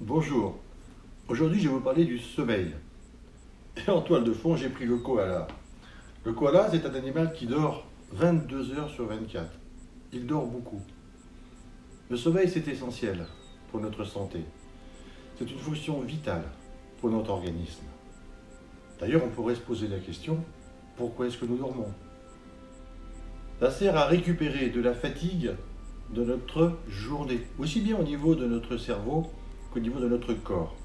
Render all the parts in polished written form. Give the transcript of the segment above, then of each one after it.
Bonjour, aujourd'hui je vais vous parler du sommeil. Et en toile de fond, j'ai pris le koala. Le koala, c'est un animal qui dort 22 heures sur 24. Il dort beaucoup. Le sommeil, c'est essentiel pour notre santé. C'est une fonction vitale pour notre organisme. D'ailleurs, on pourrait se poser la question, pourquoi est-ce que nous dormons? Ça sert à récupérer de la fatigue de notre journée, aussi bien au niveau de notre cerveau qu'au niveau de notre corps.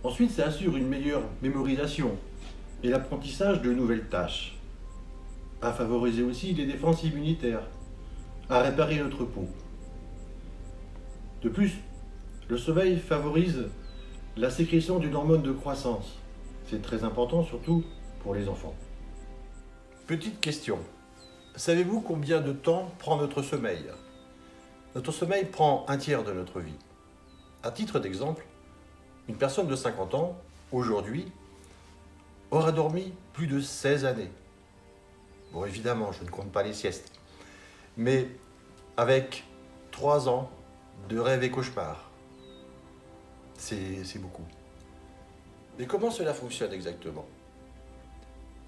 Ensuite, ça assure une meilleure mémorisation et l'apprentissage de nouvelles tâches, à favoriser aussi les défenses immunitaires, à réparer notre peau. De plus, le sommeil favorise la sécrétion d'une hormone de croissance. C'est très important, surtout pour les enfants. Petite question. Savez-vous combien de temps prend notre sommeil? Notre sommeil prend un tiers de notre vie. À titre d'exemple, une personne de 50 ans, aujourd'hui, aura dormi plus de 16 années. Bon, évidemment, je ne compte pas les siestes. Mais avec 3 ans de rêve et cauchemar, c'est beaucoup. Mais comment cela fonctionne exactement?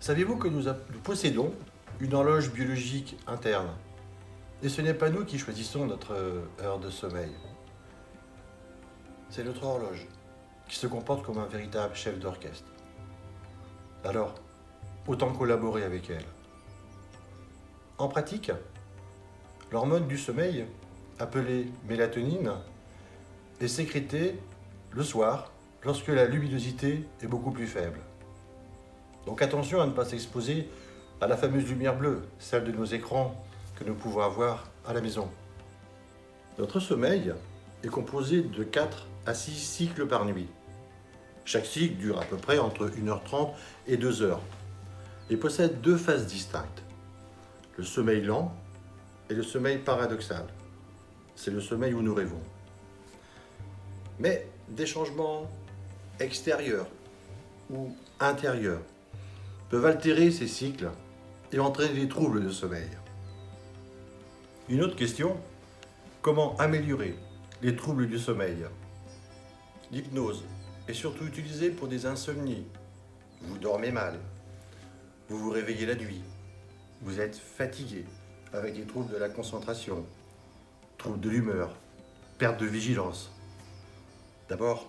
Savez-vous que nous possédons une horloge biologique interne? Et ce n'est pas nous qui choisissons notre heure de sommeil. C'est notre horloge qui se comporte comme un véritable chef d'orchestre. Alors, autant collaborer avec elle. En pratique, l'hormone du sommeil, appelée mélatonine, est sécrétée le soir lorsque la luminosité est beaucoup plus faible. Donc attention à ne pas s'exposer à la fameuse lumière bleue, celle de nos écrans que nous pouvons avoir à la maison. Notre sommeil est composé de 4 à 6 cycles par nuit. Chaque cycle dure à peu près entre 1h30 et 2 heures et possède 2 phases distinctes. Le sommeil lent et le sommeil paradoxal. C'est le sommeil où nous rêvons. Mais des changements extérieurs ou intérieurs peuvent altérer ces cycles et entraîner des troubles de sommeil. Une autre question, comment améliorer les troubles du sommeil? L'hypnose est surtout utilisée pour des insomnies. Vous dormez mal, vous vous réveillez la nuit, vous êtes fatigué avec des troubles de la concentration, troubles de l'humeur, perte de vigilance. D'abord,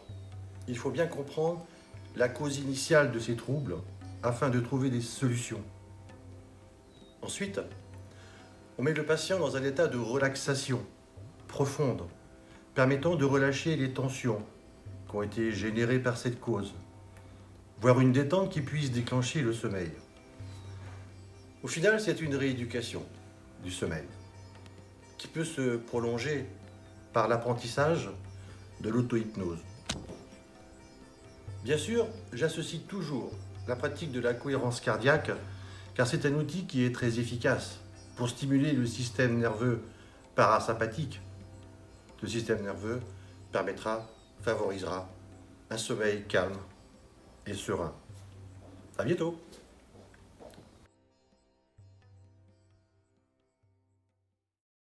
il faut bien comprendre la cause initiale de ces troubles afin de trouver des solutions. Ensuite, on met le patient dans un état de relaxation profonde, permettant de relâcher les tensions qui ont été générées par cette cause, voire une détente qui puisse déclencher le sommeil. Au final, c'est une rééducation du sommeil qui peut se prolonger par l'apprentissage de l'auto-hypnose. Bien sûr, j'associe toujours la pratique de la cohérence cardiaque car c'est un outil qui est très efficace pour stimuler le système nerveux parasympathique. Ce système nerveux favorisera un sommeil calme et serein. À bientôt!